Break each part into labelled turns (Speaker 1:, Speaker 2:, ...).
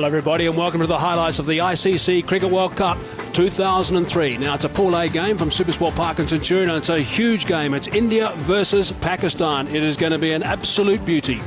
Speaker 1: Hello everybody and welcome to the highlights of the ICC Cricket World Cup 2003. Now it's a Pool A game from Supersport Park and Centurion and it's a huge game. It's India versus Pakistan. It is going to be an absolute beauty.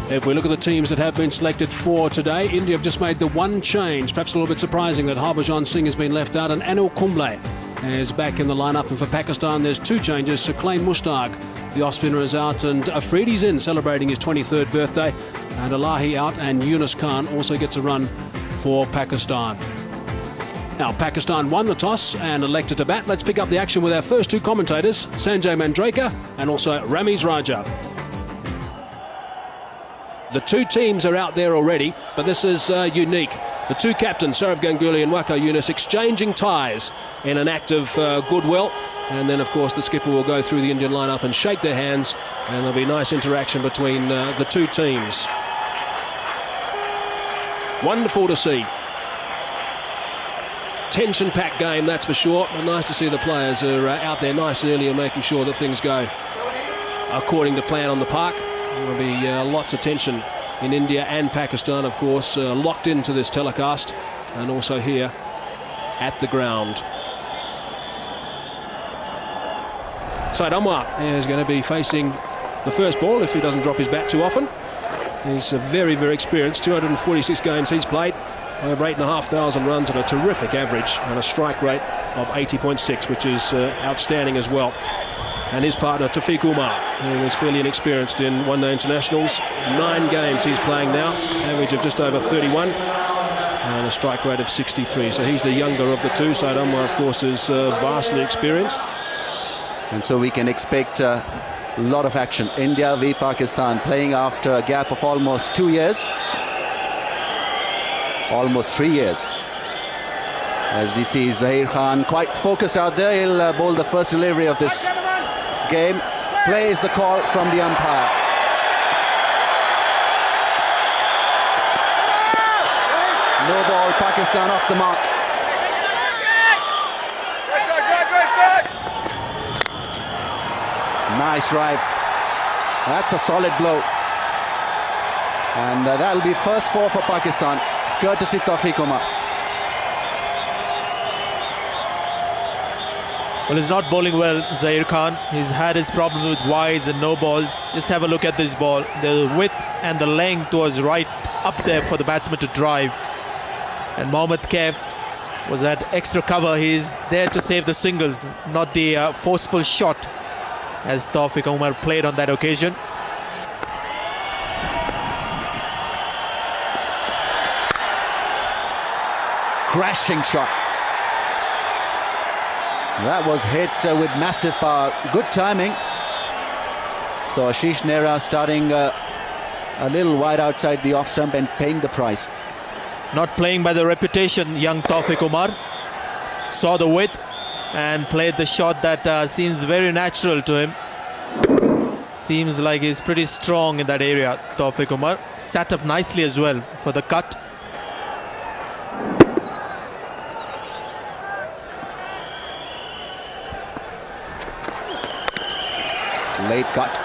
Speaker 1: If we look at the teams that have been selected for today, India have just made the one change. Perhaps a little bit surprising that Harbhajan Singh has been left out and Anil Kumble is back in the lineup. And for Pakistan there's two changes. Suqlain Mushtaq, the off spinner, is out and Afridi's in celebrating his 23rd birthday. And Elahi out and Yunus Khan also gets a run for Pakistan. Now Pakistan won the toss and elected to bat. Let's pick up the action with our first two commentators, Sanjay Mandraker and also Ramiz Raja. The two teams are out there already, but this is unique. The two captains, Sourav Ganguly and Waqar Younis, exchanging ties in an act of goodwill. And then, of course, the skipper will go through the Indian lineup and shake their hands, and there'll be nice interaction between the two teams. Wonderful to see. Tension-packed game, that's for sure. But nice to see the players are out there nice and early and making sure that things go according to plan on the park. There will be lots of tension in India and Pakistan, of course, locked into this telecast, and also here at the ground. Saeed Anwar is going to be facing the first ball if he doesn't drop his bat too often. He's very, very experienced. 246 games he's played, over 8,500 runs and a terrific average and a strike rate of 80.6, which is outstanding as well. And his partner Taufeeq Umar, who is fairly inexperienced in one-day internationals. 9 games he's playing now, average of just over 31 and a strike rate of 63. So he's the younger of the two. Saeed Anwar, of course, is vastly experienced.
Speaker 2: And so we can expect a lot of action. India v Pakistan, playing after a gap of almost 2 years. Almost 3 years. As we see Zaheer Khan quite focused out there. He'll bowl the first delivery of this game. Plays the call from the umpire. No ball, Pakistan off the mark. Nice drive. That's a solid blow. And that'll be first 4 for Pakistan, courtesy Taufeeq Umar.
Speaker 3: Well, he's not bowling well, Zaheer Khan. He's had his problem with wides and no balls. Just have a look at this ball. The width and the length was right up there for the batsman to drive. And Mohammad Kaif was at extra cover. He's there to save the singles, not the forceful shot, as Taufeeq Umar played on that occasion.
Speaker 2: Crashing shot. That was hit with massive power. Good timing. So Ashish Nehra starting a little wide outside the off stump and paying the price.
Speaker 3: Not playing by the reputation, young Taufeeq Umar. Saw the width and played the shot that seems very natural to him. Seems like he's pretty strong in that area, Taufeeq Umar. Sat up nicely as well for the cut.
Speaker 2: Late cut.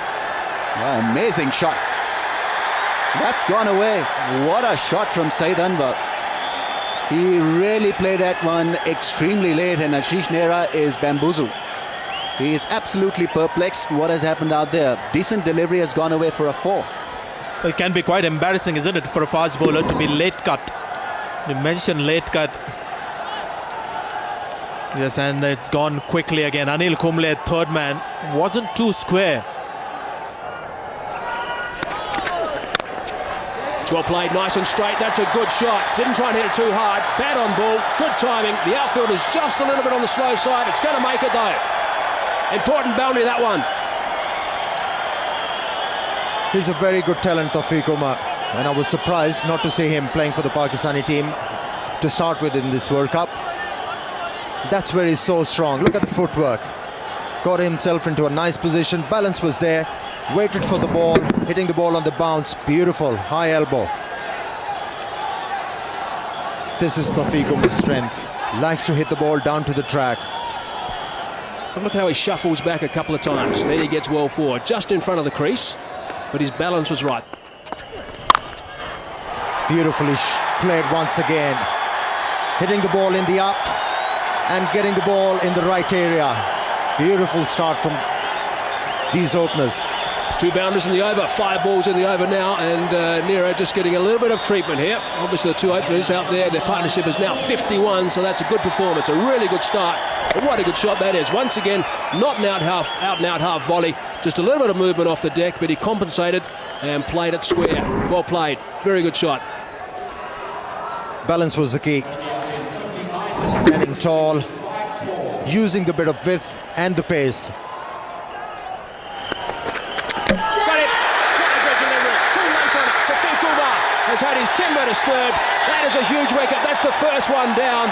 Speaker 2: Wow, amazing shot. That's gone away. What a shot from Saeed Anwar. He really played that one extremely late, and Ashish Nehra is bamboozled. He is absolutely perplexed what has happened out there. Decent delivery has gone away for a 4.
Speaker 3: Well, it can be quite embarrassing, isn't it, for a fast bowler to be late cut. You mentioned late cut. Yes, and it's gone quickly again. Anil Kumble, third man, wasn't too square.
Speaker 1: Well played, nice and straight. That's a good shot. Didn't try and hit it too hard. Bat on ball, good timing. The outfield is just a little bit on the slow side. It's going to make it though. Important boundary, that one.
Speaker 4: He's a very good talent, Taufeeq Umar, and I was surprised not to see him playing for the Pakistani team to start with in this World Cup. That's where he's so strong. Look at the footwork. Got himself into a nice position. Balance was there. Waited for the ball, hitting the ball on the bounce. Beautiful, high elbow. This is Taufeeq Umar's strength. Likes to hit the ball down to the track.
Speaker 1: But look how he shuffles back a couple of times. Then he gets well forward, just in front of the crease. But his balance was right.
Speaker 4: Beautifully played once again. Hitting the ball in the up and getting the ball in the right area. Beautiful start from these openers.
Speaker 1: 2 boundaries in the over, 5 balls in the over now, and Nero just getting a little bit of treatment here. Obviously the 2 openers out there, their partnership is now 51, so that's a good performance, a really good start. But what a good shot that is. Once again, not an out and out half volley, just a little bit of movement off the deck, but he compensated and played it square. Well played, very good shot.
Speaker 4: Balance was the key. Standing tall, using the bit of width and the pace.
Speaker 1: Has had his timber disturbed. That is a huge wicket. That's the first one down.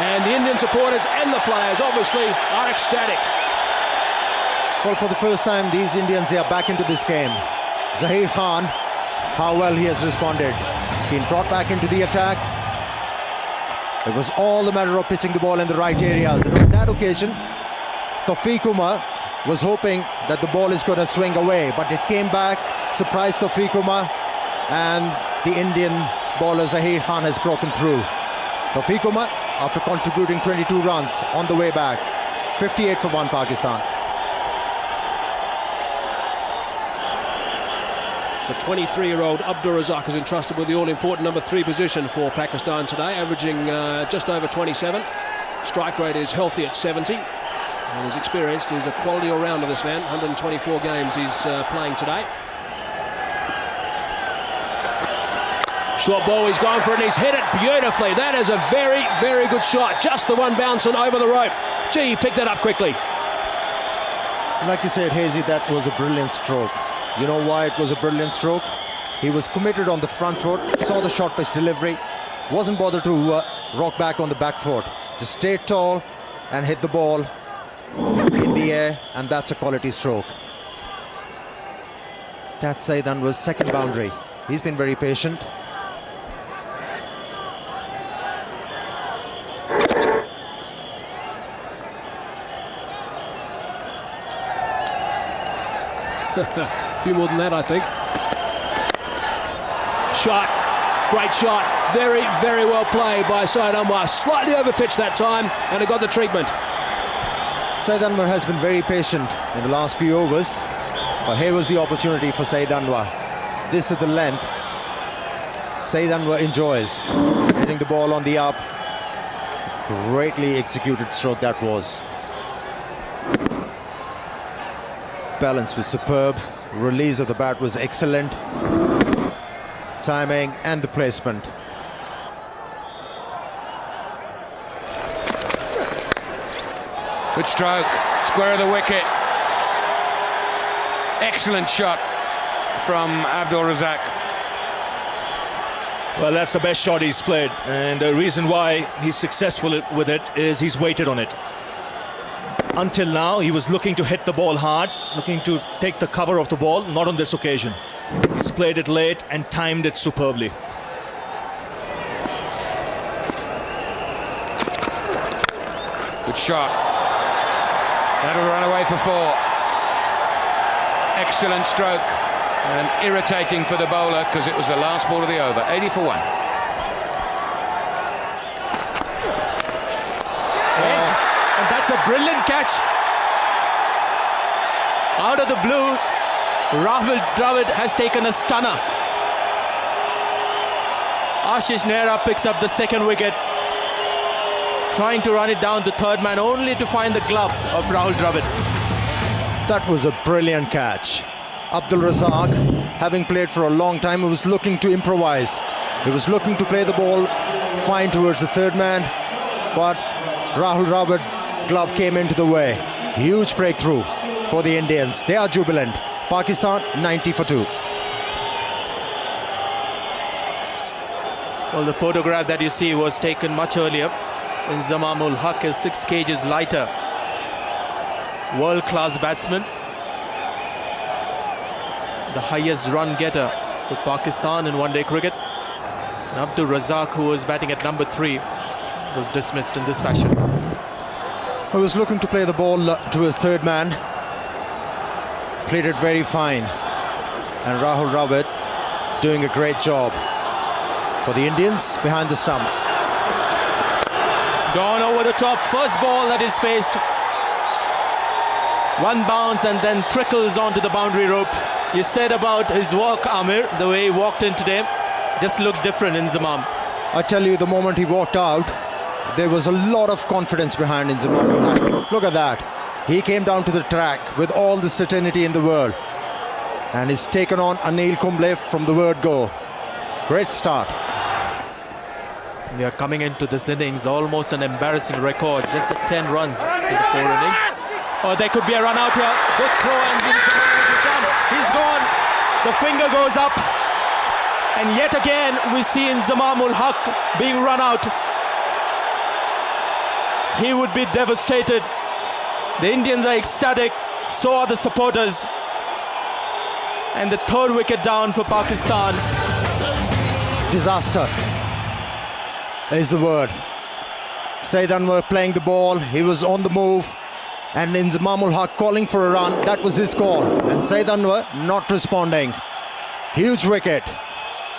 Speaker 1: And the Indian supporters and the players obviously are ecstatic.
Speaker 4: Well, for the first time, these Indians, they are back into this game. Zaheer Khan, how well he has responded. He's been brought back into the attack. It was all a matter of pitching the ball in the right areas. And on that occasion, Tawfiq Umar was hoping that the ball is going to swing away, but it came back, surprised Tawfiq Umar, and the Indian bowler Zaheer Khan has broken through. Tawfiq Umar, after contributing 22 runs on the way back, 58 for 1 Pakistan.
Speaker 1: The 23-year-old Abdul Razak is entrusted with the all-important number 3 position for Pakistan today, averaging just over 27. Strike rate is healthy at 70. And he's experienced. He's a quality all-rounder, this man. 124 games he's playing today. Short ball, he's gone for it and he's hit it beautifully. That is a very, very good shot. Just the one bouncing over the rope. Gee, he picked that up quickly.
Speaker 4: Like you said, Hazy, that was a brilliant stroke. You know why it was a brilliant stroke? He was committed on the front foot, saw the short pitch delivery, wasn't bothered to rock back on the back foot. Just stayed tall and hit the ball in the air, and that's a quality stroke. That Saeed Anwar's second boundary. He's been very patient.
Speaker 1: A few more than that, I think. Shot, great shot, very, very well played by Saeed Anwar. Slightly overpitched that time, and it got the treatment.
Speaker 4: Saeed Anwar has been very patient in the last few overs, but here was the opportunity for Saeed Anwar. This is the length Saeed Anwar enjoys, hitting the ball on the up. Greatly executed stroke that was. Balance was superb, release of the bat was excellent, timing and the placement.
Speaker 5: Good stroke, square of the wicket. Excellent shot from Abdul Razak.
Speaker 6: Well, that's the best shot he's played, and the reason why he's successful with it is he's waited on it. Until now, he was looking to hit the ball hard, looking to take the cover of the ball, not on this occasion. He's played it late and timed it superbly.
Speaker 5: Good shot. That'll run away for 4. Excellent stroke, and irritating for the bowler because it was the last ball of the over. 80 for 1.
Speaker 3: And that's a brilliant catch. Out of the blue, Rahul Dravid has taken a stunner. Ashish Nehra picks up the second wicket, trying to run it down the third man, only to find the glove of Rahul Dravid.
Speaker 4: That was a brilliant catch. Abdul Razak, having played for a long time, he was looking to improvise. He was looking to play the ball fine towards the third man, but Rahul Dravid glove came into the way. Huge breakthrough for the Indians. They are jubilant. Pakistan 90 for 2.
Speaker 3: Well, the photograph that you see was taken much earlier. Inzamamul Haq is 6 kgs lighter. World-class batsman. The highest run getter for Pakistan in one-day cricket. And Abdul Razak, who was batting at number 3, was dismissed in this fashion.
Speaker 4: He was looking to play the ball to his third man. Played it very fine. And Rahul Dravid doing a great job. for the Indians behind the stumps.
Speaker 3: Gone over the top. First ball that is faced. One bounce and then trickles onto the boundary rope. You said about his walk, Amir, the way he walked in today, just looks different in Inzamam.
Speaker 4: I tell you, the moment he walked out, there was a lot of confidence behind Inzamam. Look at that. He came down to the track with all the certainty in the world. And he's taken on Anil Kumble from the word go. Great start.
Speaker 3: They are coming into this innings, almost an embarrassing record. Just the 10 runs in the 4 innings. Oh, there could be a run out here. Good throw and he's gone. The finger goes up. And yet again, we see Inzamam ul Haq being run out. He would be devastated. The Indians are ecstatic. So are the supporters. And the 3rd wicket down for Pakistan.
Speaker 4: Disaster is the word. Saeed Anwar playing the ball. He was on the move. And Inzamam ul Haq calling for a run. That was his call. And Saeed Anwar not responding. Huge wicket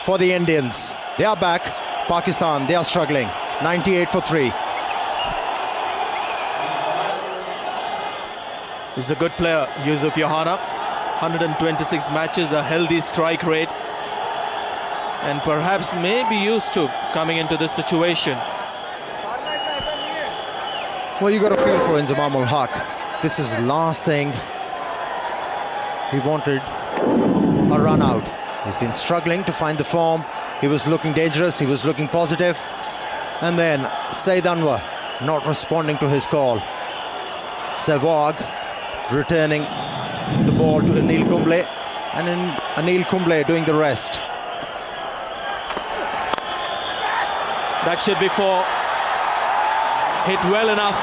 Speaker 4: for the Indians. They are back. Pakistan, they are struggling. 98 for 3.
Speaker 3: He's a good player, Yusuf Yohana. 126 matches, a healthy strike rate. And perhaps maybe used to coming into this situation.
Speaker 4: Well, you got to feel for Inzamam ul Haq. This is the last thing he wanted, a run out. He's been struggling to find the form. He was looking dangerous, he was looking positive. And then Saeed Anwar not responding to his call. Sehwag returning the ball to Anil Kumble, and then Anil Kumble doing the rest.
Speaker 3: That should be 4. Hit well enough.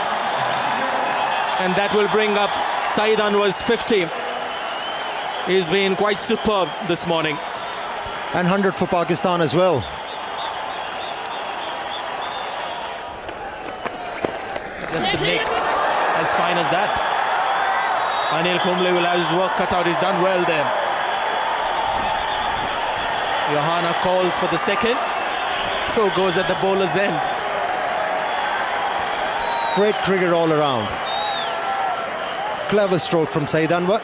Speaker 3: And that will bring up Saeed Anwar's 50. He's been quite superb this morning.
Speaker 4: And 100 for Pakistan as well.
Speaker 3: Just to make as fine as that. Anil Kumble will have his work cut out. He's done well there. Yohana calls for the 2nd. Throw goes at the bowler's end.
Speaker 4: Great cricket all around. Clever stroke from Saeed Anwar.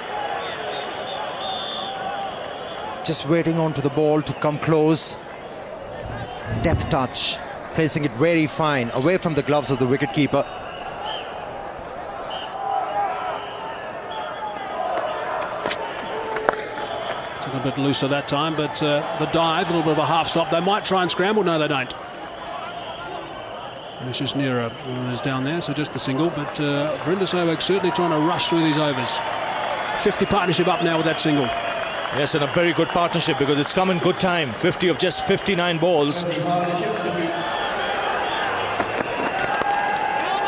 Speaker 4: Just waiting onto the ball to come close. Death touch. Placing it very fine, away from the gloves of the wicketkeeper.
Speaker 1: Took a bit looser that time, but the dive, a little bit of a half stop. They might try and scramble. No, they don't. Ashish Nehra is down there, so just the single. But Virender Sehwag certainly trying to rush through these overs. 50 partnership up now with that single.
Speaker 6: Yes, and a very good partnership because it's come in good time. 50 of just 59 balls.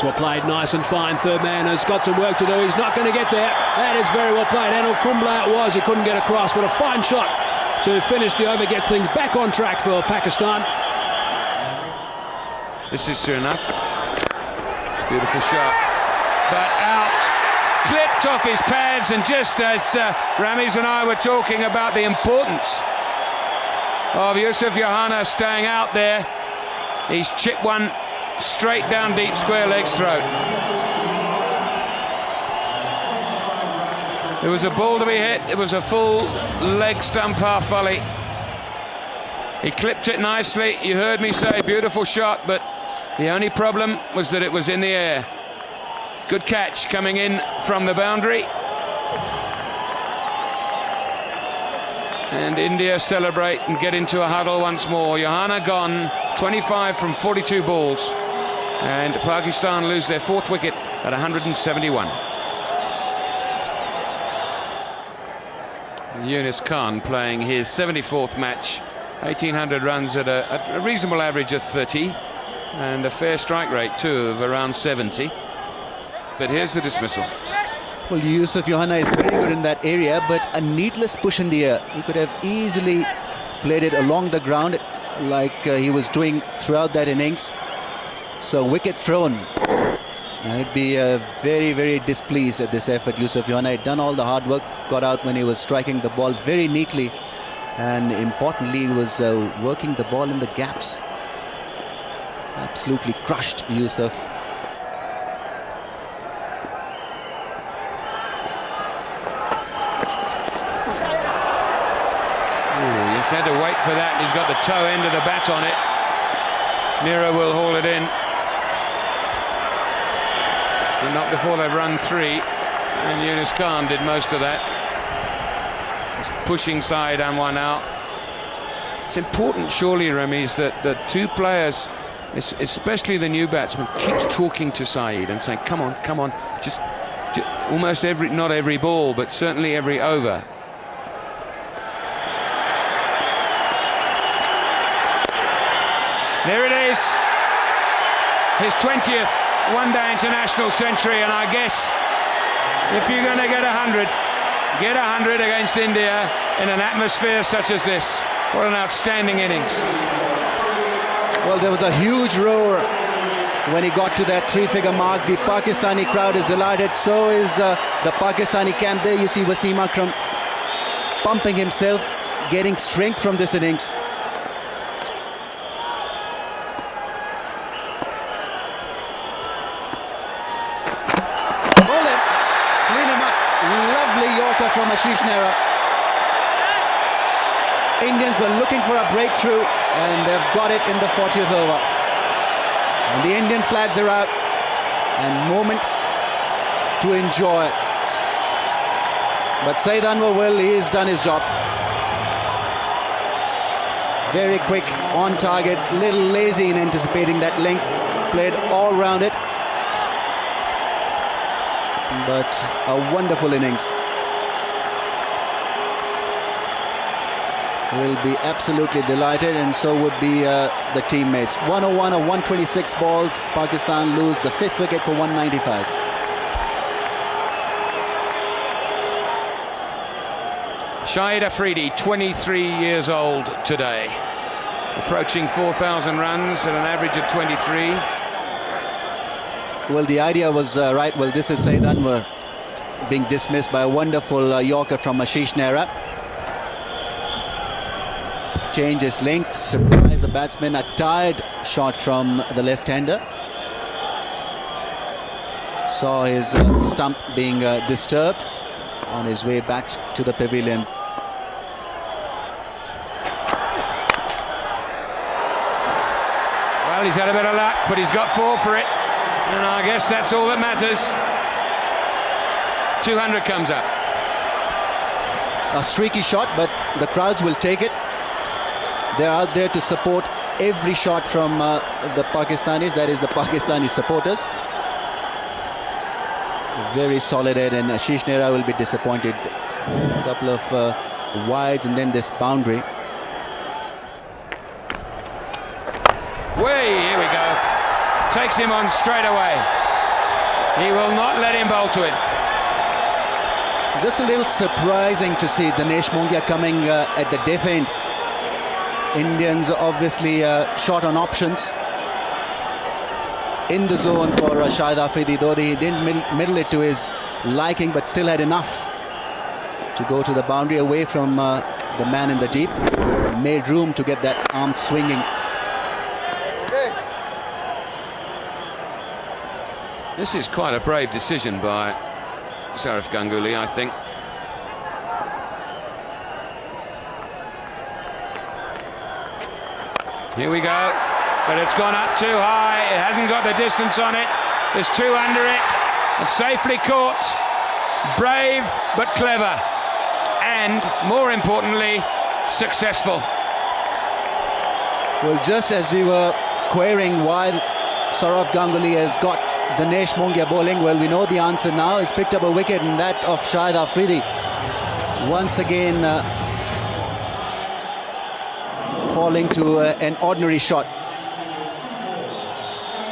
Speaker 1: Well played, nice and fine. Third man has got some work to do. He's not going to get there. That is very well played. Anil Kumble it was. He couldn't get across, but a fine shot to finish the over, get things back on track for Pakistan.
Speaker 5: This is Suriname. Beautiful shot. But out. Clipped off his pads, and just as Ramiz and I were talking about the importance of Yusuf Yohana staying out there, he's chipped one straight down deep square leg's throat. It was a ball to be hit. It was a full leg stump half volley. He clipped it nicely. You heard me say beautiful shot, but the only problem was that it was in the air. Good catch coming in from the boundary. And India celebrate and get into a huddle once more. Yohana gone, 25 from 42 balls. And Pakistan lose their 4th wicket at 171. Yunus Khan playing his 74th match. 1,800 runs at a reasonable average of 30. And a fair strike rate too of around 70. But here's the dismissal.
Speaker 2: Well, Yusuf Yohana is very good in that area, but a needless push in the air. He could have easily played it along the ground like he was doing throughout that innings. So wicket thrown. And he'd be very, very displeased at this effort. Yusuf Yohana had done all the hard work, got out when he was striking the ball very neatly. and importantly he was working the ball in the gaps. Absolutely crushed Yusuf.
Speaker 5: He's had to wait for that. He's got the toe end of the bat on it. Mira will haul it in. But not before they've run 3. And Yunus Khan did most of that. He's pushing Saeed Anwar now. It's important, surely, Ramiz, that the two players, especially the new batsman, keeps talking to Saeed and saying, come on, just almost not every ball, but certainly every over. There it is, his 20th one-day international century, and I guess if you're going to get 100, get 100 against India in an atmosphere such as this. What an outstanding innings.
Speaker 2: Well, there was a huge roar when he got to that 3-figure mark. The Pakistani crowd is delighted, so is the Pakistani camp. There you see Wasim Akram pumping himself, getting strength from this innings. From Ashish Nehra. Indians were looking for a breakthrough and they've got it in the 40th over. And the Indian flags are out and moment to enjoy. But Saeed Anwar will, he's done his job. Very quick, on target, little lazy in anticipating that length. Played all round it. But a wonderful innings. Will be absolutely delighted, and so would be the teammates. 101 of 126 balls. Pakistan lose the 5th wicket for 195.
Speaker 5: Shahid Afridi, 23 years old today, approaching 4,000 runs at an average of 23.
Speaker 2: Well, the idea was right. Well, this is Saeed Anwar being dismissed by a wonderful Yorker from Ashish Nehra. Change his length, surprise the batsman. A tired shot from the left-hander. Saw his stump being disturbed on his way back to the pavilion.
Speaker 5: Well, he's had a bit of luck, but he's got 4 for it. And I guess that's all that matters. 200 comes up.
Speaker 2: A streaky shot, but the crowds will take it. They're out there to support every shot from the Pakistanis, that is the Pakistani supporters. Very solid head, and Ashish Nehra will be disappointed. A couple of wides and then this boundary.
Speaker 5: Way, here we go. Takes him on straight away. He will not let him bowl to it.
Speaker 2: Just a little surprising to see Dinesh Mongia coming at the death end. Indians obviously short on options in the zone for Shahid Afridi, though he didn't middle it to his liking, but still had enough to go to the boundary away from the man in the deep. Made room to get that arm swinging.
Speaker 5: This is quite a brave decision by Sourav Ganguly, I think. Here we go, but it's gone up too high. It hasn't got the distance on it. There's 2 under it. It's safely caught. Brave but clever, and more importantly, successful.
Speaker 2: Well, just as we were querying why Sourav Ganguly has got Dinesh Mongia bowling, well, we know the answer now. He's picked up a wicket, and that of Shahid Afridi. Once again, falling to an ordinary shot.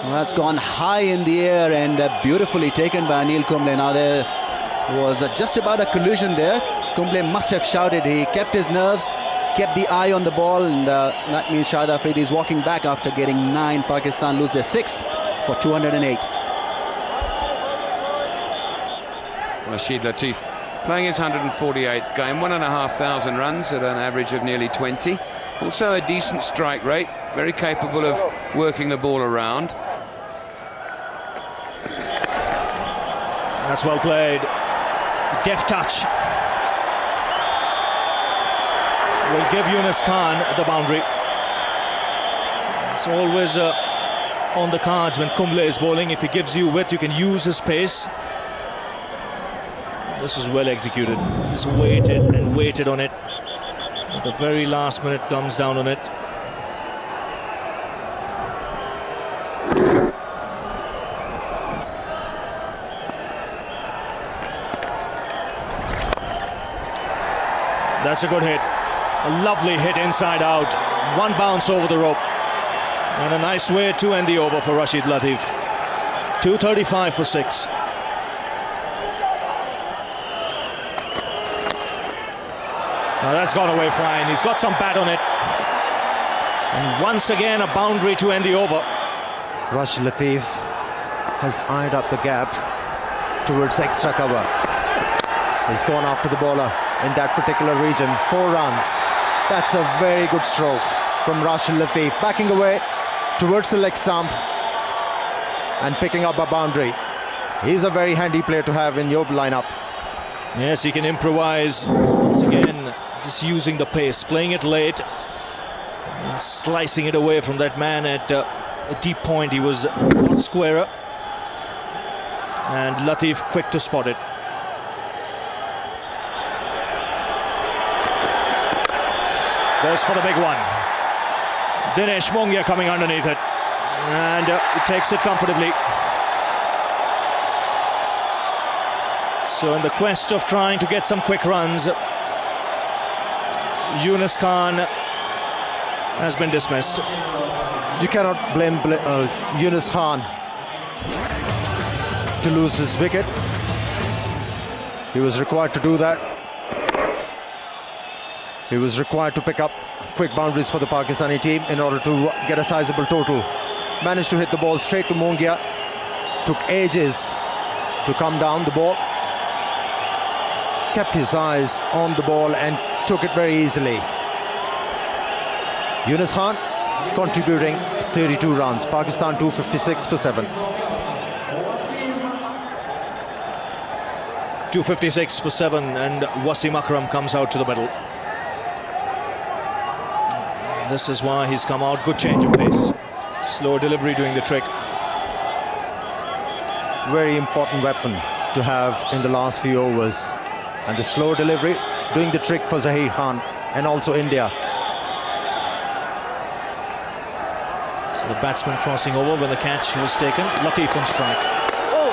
Speaker 2: Well, that's gone high in the air and beautifully taken by Anil Kumble. Now there was just about a collision there. Kumble must have shouted. He kept his nerves, kept the eye on the ball, and that means Shahid Afridi is walking back after getting 9. Pakistan lose their 6th for 208.
Speaker 5: Rashid Latif playing his 148th game, 1,500 runs at an average of nearly 20. Also a decent strike rate, very capable of working the ball around.
Speaker 6: That's well played. Deft touch. Will give Yunus Khan the boundary. It's always on the cards when Kumble is bowling. If he gives you width, you can use his pace. This was well executed. Just waited and waited on it. At the very last minute comes down on it. That's a good hit. A lovely hit inside out. One bounce over the rope. And a nice way to end the over for Rashid Latif. 235 for 6. Now that's gone away fine. He's got some bat on it. And once again a boundary to end the over.
Speaker 4: Rashid Latif has eyed up the gap towards extra cover. He's gone after the bowler in that particular region. 4 runs. That's a very good stroke from Rashid Latif. Backing away towards the leg stump and picking up a boundary. He's a very handy player to have in your lineup.
Speaker 6: Yes, he can improvise. Once again, just using the pace, playing it late and slicing it away from that man at a deep point. He was not squarer, and Latif quick to spot it. Goes for the big one. Dinesh Mongia coming underneath it, and he takes it comfortably. So in the quest of trying to get some quick runs, Yunus Khan has been dismissed.
Speaker 4: You cannot blame Yunus Khan to lose his wicket. He was required to do that. He was required to pick up quick boundaries for the Pakistani team in order to get a sizable total. Managed to hit the ball straight to Mongia. Took ages to come down the ball. Kept his eyes on the ball and took it very easily. Yunus Khan contributing 32 runs. Pakistan 256 for 7.
Speaker 6: 256 for 7, and Wasim Akram comes out to the middle. This is why he's come out. Good change of pace. Slow delivery doing the trick.
Speaker 4: Very important weapon to have in the last few overs. And the slow delivery doing the trick for Zaheer Khan and also India.
Speaker 6: So the batsman crossing over when the catch was taken. Latif on strike. Oh,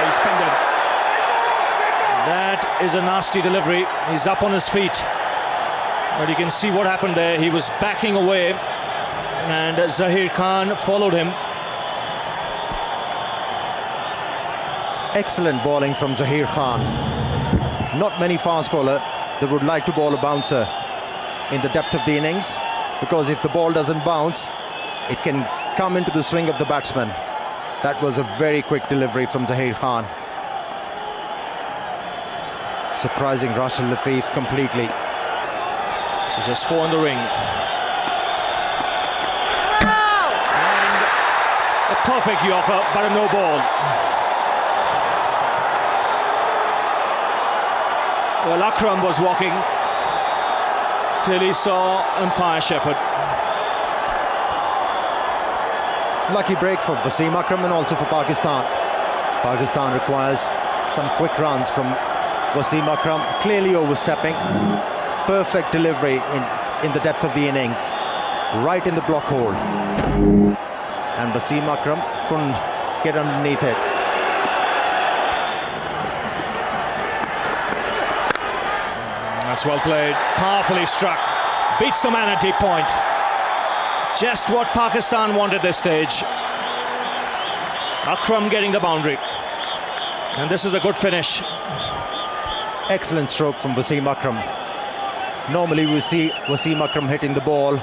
Speaker 6: he's pinned it. That is a nasty delivery. He's up on his feet. But you can see what happened there. He was backing away and Zaheer Khan followed him.
Speaker 4: Excellent bowling from Zaheer Khan. Not many fast bowler that would like to bowl a bouncer in the depth of the innings, because if the ball doesn't bounce, it can come into the swing of the batsman. That was a very quick delivery from Zaheer Khan. Surprising Rashid Latif completely.
Speaker 6: So just 4 on the ring. And a perfect Yorker, but a no ball. Well, Akram was walking till he saw umpire Shepherd.
Speaker 4: Lucky break for Wasim Akram and also for Pakistan. Pakistan requires some quick runs from Wasim Akram, clearly overstepping. Perfect delivery in the depth of the innings, right in the block hole. And Wasim Akram couldn't get underneath it.
Speaker 6: That's well played, powerfully struck, beats the man at deep point. Just what Pakistan wanted this stage. Akram getting the boundary, and this is a good finish.
Speaker 4: Excellent stroke from Wasim Akram. Normally we see Wasim Akram hitting the ball,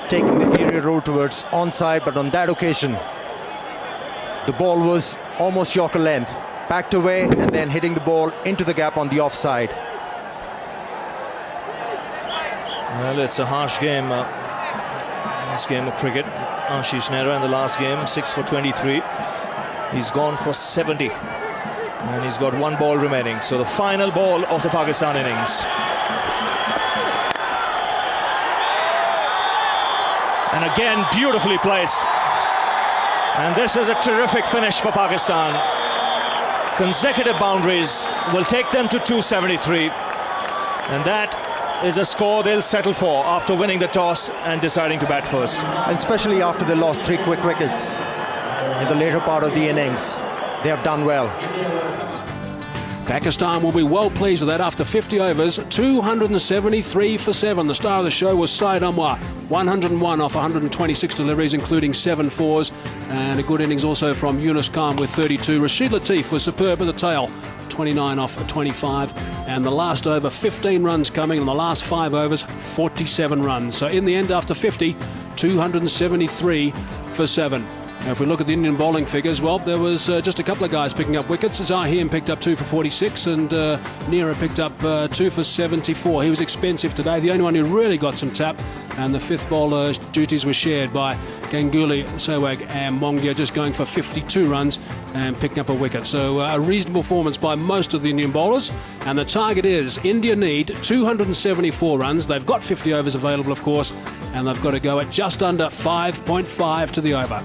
Speaker 4: taking the aerial roll towards onside, but on that occasion the ball was almost Yorker length backed away and then hitting the ball into the gap on the offside.
Speaker 6: Well, it's a harsh game. This game of cricket. Ashish Nehra in the last game, 6 for 23. He's gone for 70. And he's got one ball remaining. So the final ball of the Pakistan innings. And again, beautifully placed. And this is a terrific finish for Pakistan. Consecutive boundaries will take them to 273. And that is a score they'll settle for after winning the toss and deciding to bat first.
Speaker 4: And especially after they lost 3 quick wickets in the later part of the innings. They have done well.
Speaker 1: Pakistan will be well pleased with that after 50 overs, 273 for 7. The star of the show was Syed Anwar, 101 off 126 deliveries, including 7 fours, and a good innings also from Yunus Khan with 32. Rashid Latif was superb at the tail, 29 off 25, and the last over 15 runs coming, and the last 5 overs 47 runs. So in the end, after 50, 273 for 7. Now, if we look at the Indian bowling figures, well, there was just a couple of guys picking up wickets. Zaheem picked up 2 for 46 and Nehra picked up 2 for 74. He was expensive today, the only one who really got some tap, and the 5th bowler duties were shared by Ganguly, Sehwag and Mongia, just going for 52 runs and picking up a wicket. So a reasonable performance by most of the Indian bowlers, and the target is India need 274 runs. They've got 50 overs available, of course, and they've got to go at just under 5.5 to the over.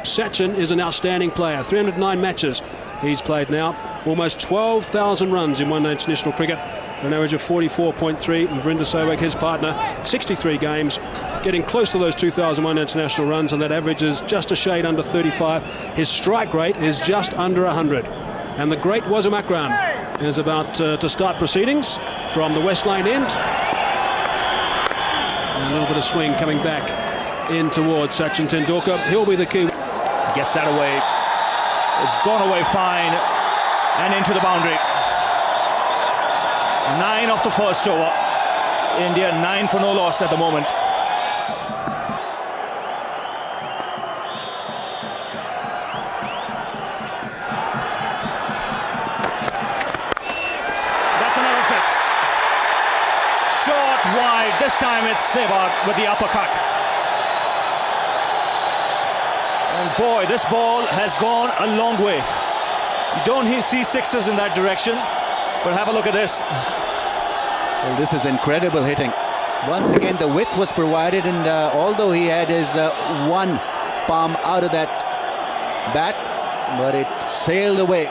Speaker 1: Sachin is an outstanding player. 309 matches he's played now. Almost 12,000 runs in one-day international cricket. An average of 44.3. And Virender Sehwag, his partner, 63 games. Getting close to those 2,001 international runs, and that average is just a shade under 35. His strike rate is just under 100. And the great Wasim Akram is about to start proceedings from the West Lane end. And a little bit of swing coming back in towards Sachin Tendulkar. He'll be the key.
Speaker 6: Gets that away. It's gone away fine. And into the boundary. 9 off the first over. India 9 for no loss at the moment. That's another 6. Short, wide. This time it's Sehwag with the uppercut. And boy, this ball has gone a long way. You don't see 6s in that direction, but have a look at this.
Speaker 2: Well, this is incredible hitting. Once again, the width was provided, and although he had his one palm out of that bat, but it sailed away.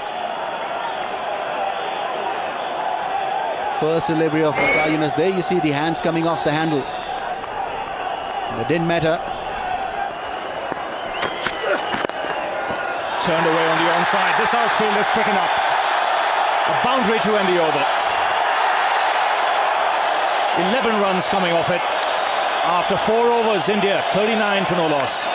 Speaker 2: First delivery of Waqar Younis. There you see the hands coming off the handle. That didn't matter.
Speaker 6: Turned away on the onside. This outfield is quick enough. A boundary to end the over. 11 runs coming off it. After 4 overs, India 39 for no loss.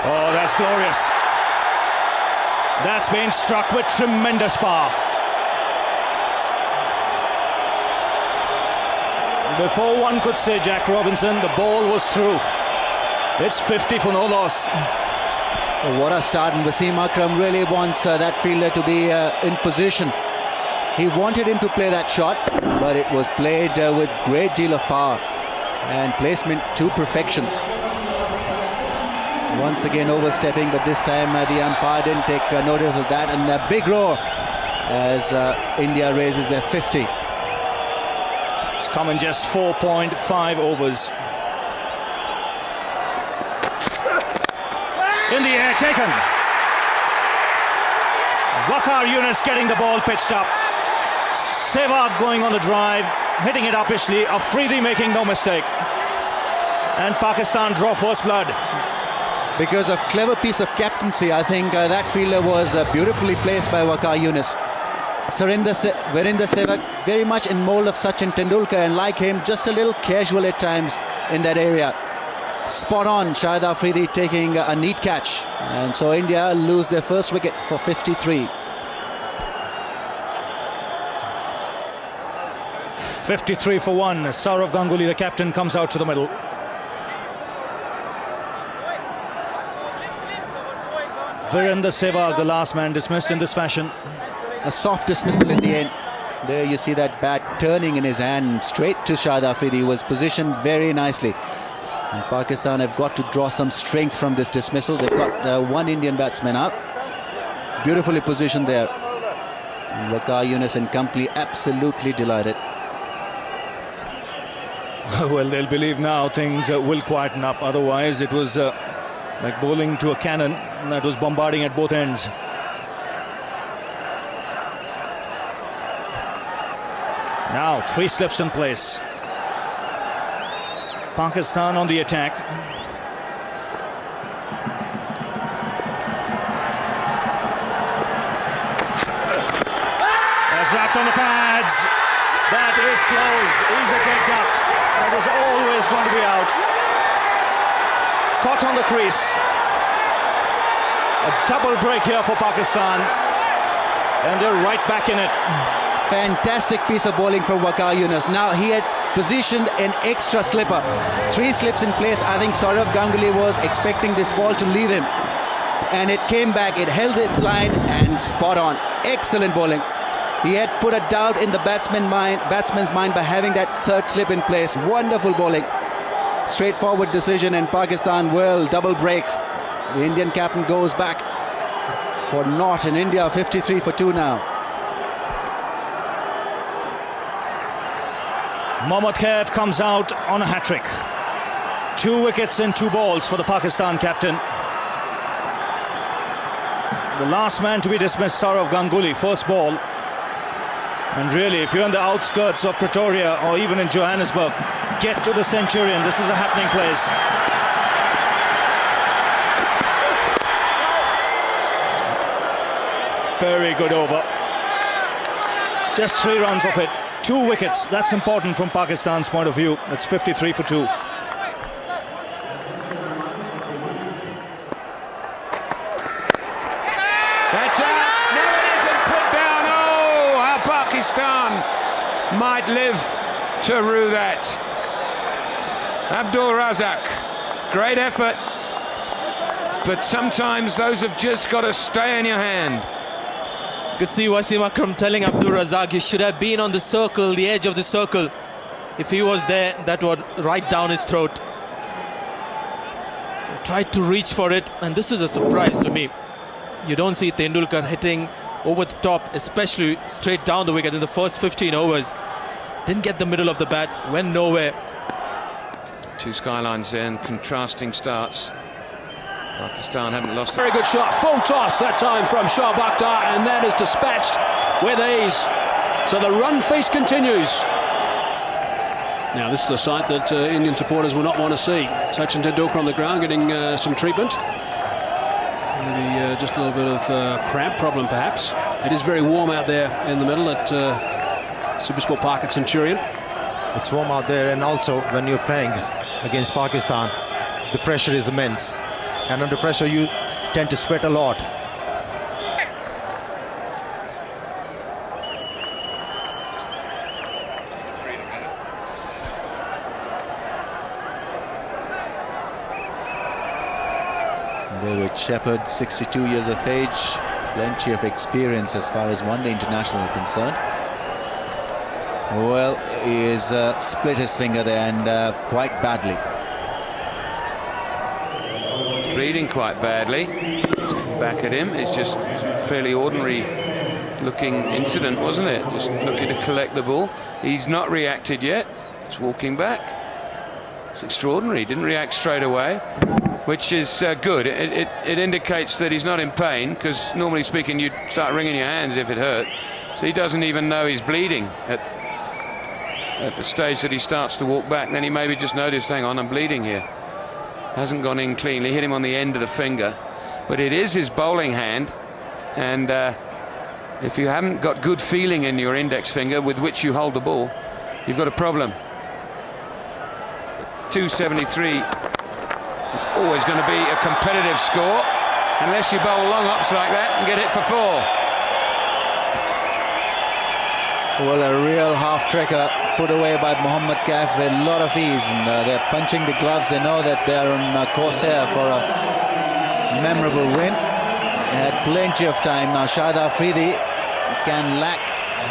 Speaker 6: Oh, that's glorious. That's been struck with tremendous power. Before one could say Jack Robinson, the ball was through. It's 50 for no loss.
Speaker 2: What a start, and Wasim Akram really wants that fielder to be in position. He wanted him to play that shot, but it was played with great deal of power and placement to perfection. Once again overstepping, but this time the umpire didn't take notice of that, and a big roar as India raises their 50.
Speaker 6: It's come in just 4.5 overs. In the air, taken. Waqar Younis getting the ball pitched up. Sehwag going on the drive, hitting it uppishly. Afridi making no mistake. And Pakistan draw first blood.
Speaker 2: Because of clever piece of captaincy, I think that fielder was beautifully placed by Waqar Younis. Virender Sehwag very much in mold of Sachin Tendulkar, and like him, just a little casual at times in that area. spot on. Shahid Afridi taking a neat catch, and so India lose their first wicket for 53.
Speaker 6: 53 for 1. Sourav Ganguly, the captain, comes out to the middle. Virender Sehwag, the last man, dismissed in this fashion.
Speaker 2: A soft dismissal in the end. There you see that bat turning in his hand straight to Shahid Afridi. He was positioned very nicely. And Pakistan have got to draw some strength from this dismissal. They've got one Indian batsman out. Beautifully positioned there. And Waqar Younis and company absolutely delighted.
Speaker 6: Well, they'll believe now things will quieten up. Otherwise, it was like bowling to a cannon that was bombarding at both ends. Now, 3 slips in place. Pakistan on the attack. That's wrapped on the pads. That is close. He's a dead duck. That was always going to be out. Caught on the crease. A double break here for Pakistan. And they're right back in it.
Speaker 2: Fantastic piece of bowling from Waqar Younis. Now he had positioned an extra slipper. 3 slips in place. I think Sourav Ganguly was expecting this ball to leave him. And it came back. It held its line and spot on. Excellent bowling. He had put a doubt in the batsman's mind by having that 3rd slip in place. Wonderful bowling. Straightforward decision, and Pakistan will double break. The Indian captain goes back for naught, in India 53 for 2 now.
Speaker 6: Mohammad Khaif comes out on a hat-trick. 2 wickets and 2 balls for the Pakistan captain. The last man to be dismissed, Sourav Ganguly, first ball. And really, if you're on the outskirts of Pretoria or even in Johannesburg, get to the Centurion. This is a happening place. Very good over. Just 3 runs of it. 2 wickets. That's important from Pakistan's point of view. That's 53 for 2.
Speaker 5: That's out. No, it isn't put down. Oh, how Pakistan might live to rue that. Abdul Razak, great effort, but sometimes those have just got to stay in your hand.
Speaker 3: You could see Wasim Akram telling Abdul Razak he should have been on the circle, the edge of the circle. If he was there, that would right down his throat. Tried to reach for it, and this is a surprise to me. You don't see Tendulkar hitting over the top, especially straight down the wicket in the first 15 overs. Didn't get the middle of the bat, went nowhere.
Speaker 5: 2 skylines there and contrasting starts. Pakistan haven't lost.
Speaker 1: Very good shot, full toss that time from Shoaib Akhtar, and that is dispatched with ease. So the run feast continues. Now this is a sight that Indian supporters will not want to see. Sachin Tendulkar on the ground getting some treatment. Maybe just a little bit of cramp problem perhaps. It is very warm out there in the middle at Supersport Park at Centurion.
Speaker 4: It's warm out there, and also when you're playing against Pakistan, the pressure is immense. And under pressure, you tend to sweat a lot.
Speaker 2: David Shepherd, 62 years of age, plenty of experience as far as one-day international is concerned. Well, he has split his finger there, and quite badly.
Speaker 5: He's bleeding quite badly. Back at him. It's just a fairly ordinary looking incident, wasn't it? Just looking to collect the ball. He's not reacted yet. It's walking back. It's extraordinary. He didn't react straight away, which is good. It indicates that he's not in pain, because normally speaking you'd start wringing your hands if it hurt. So he doesn't even know he's bleeding at the stage that he starts to walk back. Then he maybe just noticed, hang on, I'm bleeding here. Hasn't gone in cleanly, hit him on the end of the finger. But it is his bowling hand, and if you haven't got good feeling in your index finger with which you hold the ball, you've got a problem. 273 It's always going to be a competitive score, unless you bowl long ups like that and get it for 4.
Speaker 2: Well, a real half-trekker put away by Mohammad Kaif with a lot of ease, and they're punching the gloves. They know that they're on course here for a memorable win. They had plenty of time. Now Shahid Afridi can lack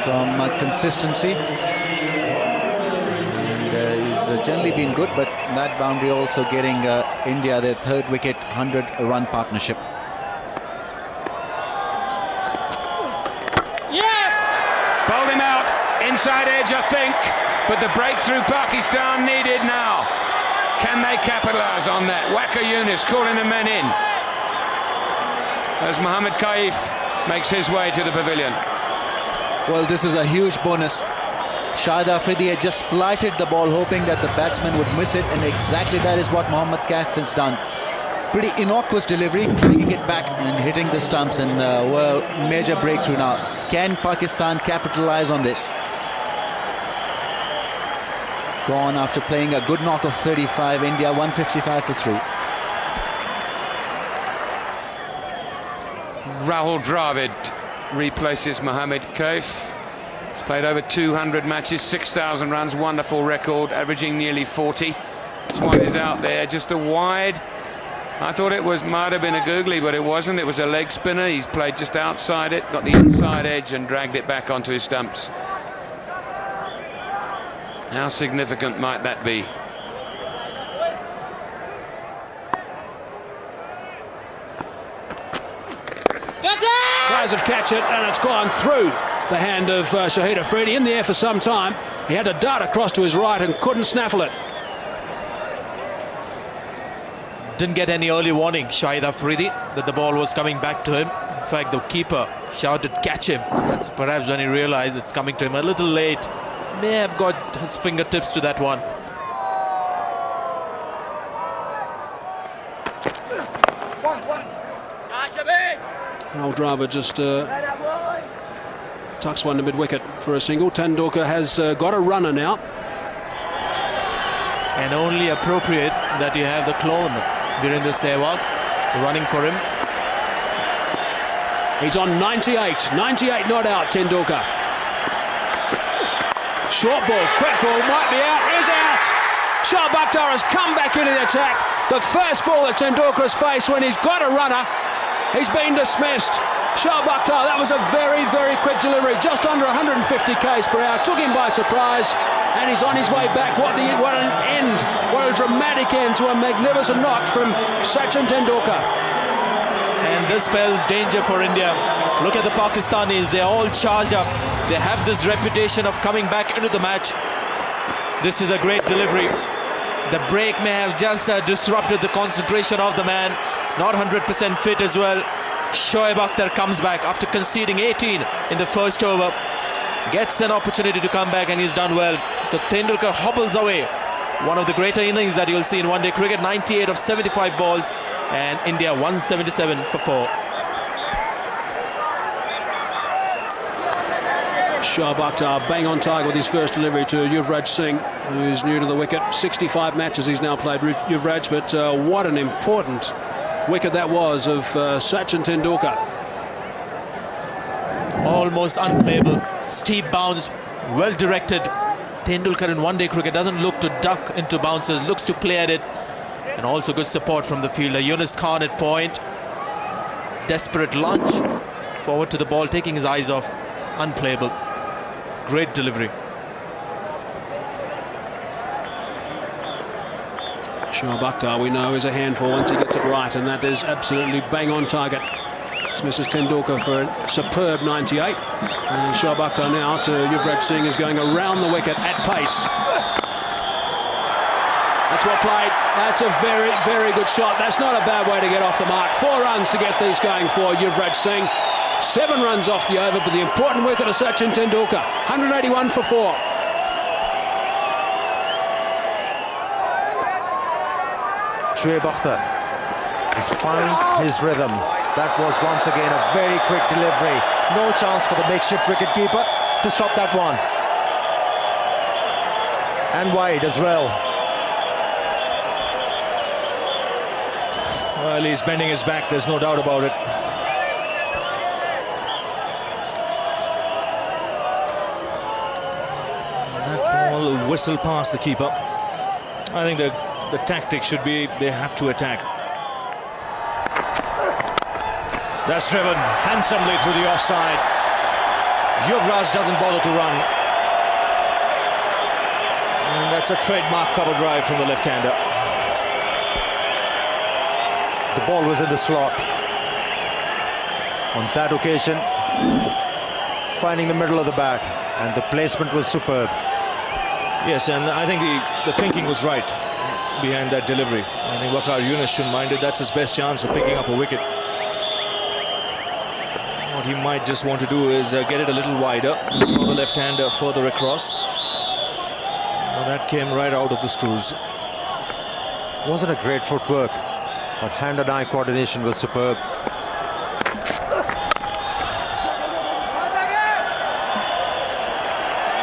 Speaker 2: from consistency. He's generally been good, but that boundary also getting India their third wicket, 100-run partnership.
Speaker 5: Bowled him out, inside edge I think, but the breakthrough Pakistan needed now. Can they capitalise on that? Waqar Younis calling the men in as Mohammad Kaif makes his way to the pavilion.
Speaker 2: Well, this is a huge bonus. Shahid Afridi had just flighted the ball hoping that the batsman would miss it, and exactly that is what Mohammad Kaif has done. Pretty innocuous delivery, taking it back and hitting the stumps, and well, major breakthrough now. Can Pakistan capitalise on this? Gone after playing a good knock of 35, India 155 for 3.
Speaker 5: Rahul Dravid replaces Mohammad Kaif. He's played over 200 matches, 6,000 runs, wonderful record, averaging nearly 40. That's why he's out there, just a wide. I thought it might have been a googly, but it wasn't. It was a leg spinner. He's played just outside it, got the inside edge and dragged it back onto his stumps. How significant might that be?
Speaker 1: Players have catch it, and it's gone through the hand of Shahid Afridi. In the air for some time. He had to dart across to his right and couldn't snaffle it.
Speaker 3: Didn't get any early warning, Shahid Afridi, that the ball was coming back to him. In fact, the keeper shouted, "Catch him." That's perhaps when he realized it's coming to him a little late. May have got his fingertips to that one.
Speaker 1: Rahul Dravid just tucks one to mid-wicket for a single. Tendulkar has got a runner now.
Speaker 3: And only appropriate that you have the clone, Virender Sehwag, running for him.
Speaker 1: He's on 98. 98 not out, Tendulkar. Short ball, quick ball, might be out, is out! Shoaib Akhtar has come back into the attack. The first ball that Tendulkar has faced when he's got a runner, he's been dismissed. Shoaib Akhtar, that was a very, very quick delivery, just under 150 k's per hour, took him by surprise, and he's on his way back. What an end, what a dramatic end to a magnificent knock from Sachin Tendulkar.
Speaker 3: And this spells danger for India. Look at the Pakistanis, they're all charged up. They have this reputation of coming back into the match. This is a great delivery. The break may have just disrupted the concentration of the man. Not 100% fit as well. Shoaib Akhtar comes back after conceding 18 in the first over. Gets an opportunity to come back, and he's done well. So Tendulkar hobbles away. One of the greater innings that you'll see in one-day cricket. 98 of 75 balls, and India 177 for 4.
Speaker 1: Shoaib Akhtar bang on target with his first delivery to Yuvraj Singh, who's new to the wicket. 65 matches he's now played, Yuvraj, but what an important wicket that was of Sachin Tendulkar.
Speaker 3: Almost unplayable. Steep bounce, well directed. Tendulkar in one-day cricket doesn't look to duck into bounces, looks to play at it. And also good support from the fielder. Younis Khan at point. Desperate lunge. Forward to the ball, taking his eyes off. Unplayable. Great delivery.
Speaker 1: Shoaib Akhtar, we know, is a handful once he gets it right, and that is absolutely bang on target. Dismisses Tendulkar for a superb 98. And Shoaib Akhtar now to Yuvraj Singh is going around the wicket at pace. That's well played. That's a very, very good shot. That's not a bad way to get off the mark. 4 runs to get these going for Yuvraj Singh. 7 runs off the over, but the important wicket of Sachin Tendulkar. 181 for 4.
Speaker 4: Shoaib Akhtar has found his rhythm. That was once again a very quick delivery. No chance for the makeshift wicketkeeper to stop that one. And wide as well.
Speaker 6: Well, he's bending his back, there's no doubt about it. That ball whistled past the keeper. I think the tactic should be they have to attack. That's driven handsomely through the offside. Yuvraj doesn't bother to run. And that's a trademark cover drive from the left-hander.
Speaker 4: The ball was in the slot. On that occasion, finding the middle of the bat, and the placement was superb.
Speaker 6: Yes, and I think the thinking was right behind that delivery. I think Waqar Younis shouldn't mind it. That's his best chance of picking up a wicket. What he might just want to do is get it a little wider, throw the left-hander further across. Now that came right out of the screws.
Speaker 4: Wasn't a great footwork, but hand and eye coordination was superb.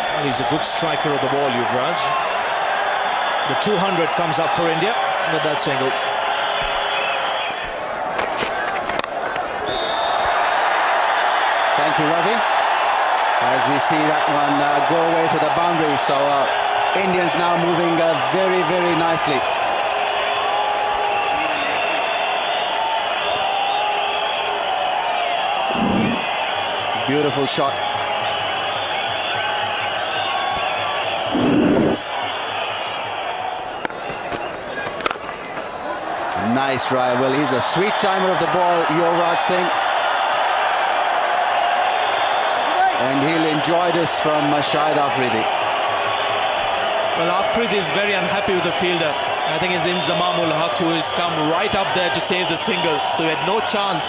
Speaker 6: Well, he's a good striker of the ball, Yuvraj. The 200 comes up for India with that single.
Speaker 2: Thank you, Ravi. As we see that one go away to the boundary. So Indians now moving very, very nicely. Beautiful shot. Nice drive. Well, he's a sweet timer of the ball, Yuvraj Singh. And he'll enjoy this from Shahid Afridi.
Speaker 3: Well, Afridi is very unhappy with the fielder. I think it's Inzamam ul Haq who has come right up there to save the single. So he had no chance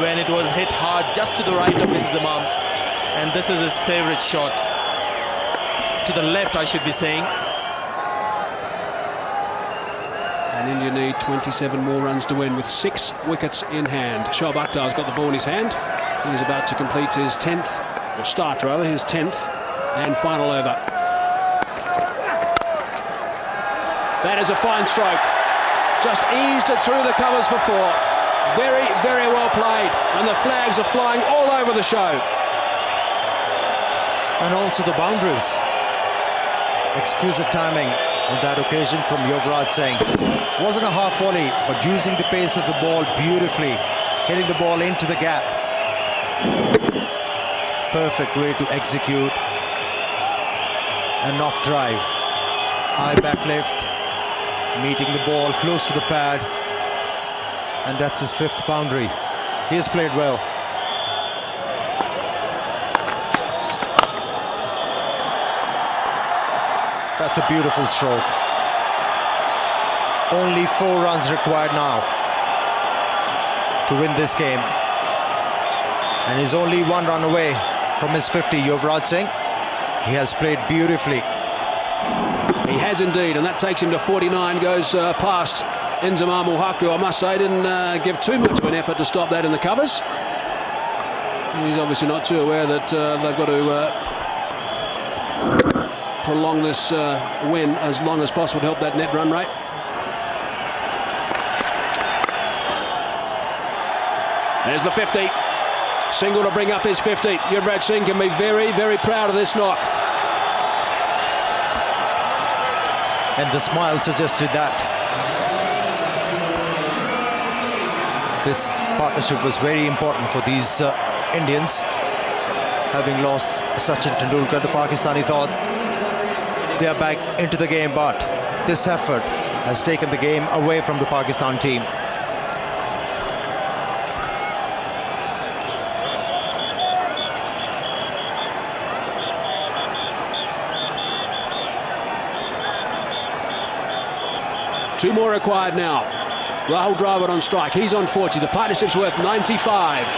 Speaker 3: when it was hit hard just to the right of Inzamam. And this is his favourite shot. To the left, I should be saying.
Speaker 1: And India need 27 more runs to win with 6 wickets in hand. Shoaib Akhtar's got the ball in his hand. He's about to complete his 10th, or start rather, his 10th and final over. That is a fine stroke. Just eased it through the covers for 4. Very, very well played. And the flags are flying all over the show.
Speaker 4: And also the boundaries. Exquisite timing on that occasion from Yuvraj Singh. Wasn't a half volley, but using the pace of the ball beautifully, hitting the ball into the gap. Perfect way to execute an off drive. High back lift, meeting the ball close to the pad, and that's his 5th boundary. He has played well. That's a beautiful stroke. Only 4 runs required now to win this game. And he's only 1 run away from his 50, Yuvraj Singh. He has played beautifully.
Speaker 1: He has indeed, and that takes him to 49, goes past Inzamam ul Haq, who I must say didn't give too much of an effort to stop that in the covers. He's obviously not too aware that they've got to prolong this win as long as possible to help that net run rate. There's the 50. Single to bring up his 50. Yuvraj Singh can be very, very proud of this knock.
Speaker 4: And the smile suggested that. This partnership was very important for these Indians. Having lost Sachin Tendulkar, the Pakistani thought they are back into the game, but this effort has taken the game away from the Pakistan team.
Speaker 1: Two more required now. Rahul Dravid on strike. He's on 40. The partnership's worth 95.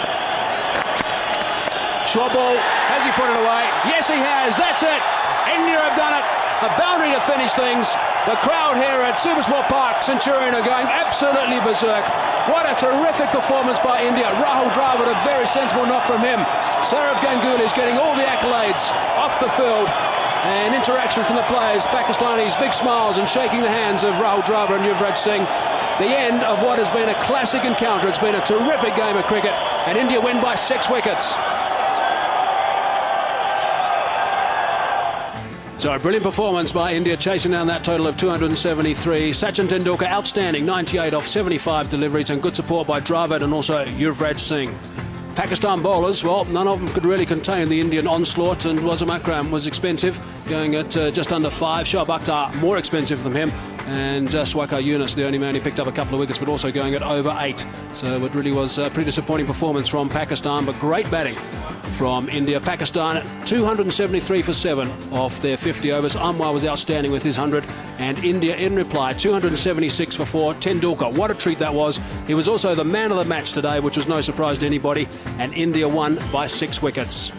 Speaker 1: Short ball. Has he put it away? Yes, he has. That's it. India have done it. A boundary to finish things. The crowd here at Supersport Park, Centurion, are going absolutely berserk. What a terrific performance by India. Rahul Dravid, a very sensible knock from him. Saurav Ganguly is getting all the accolades off the field. and interaction from the players. Pakistanis, big smiles and shaking the hands of Rahul Dravid and Yuvraj Singh. The end of what has been a classic encounter. It's been a terrific game of cricket, and India win by 6 wickets. So a brilliant performance by India, chasing down that total of 273. Sachin Tendulkar outstanding, 98 off 75 deliveries, and good support by Dravid and also Yuvraj Singh. Pakistan bowlers, well, none of them could really contain the Indian onslaught, and Wasim Akram was expensive, going at just under 5. Shoaib Akhtar more expensive than him, and Swakar Yunus, the only man who picked up a couple of wickets, but also going at over 8. So it really was a pretty disappointing performance from Pakistan, but great batting from India. Pakistan 273 for 7 off their 50 overs. Anwar was outstanding with his 100, and India in reply 276 for 4. Tendulkar, what a treat that was. He was also the man of the match today, which was no surprise to anybody, and India won by 6 wickets.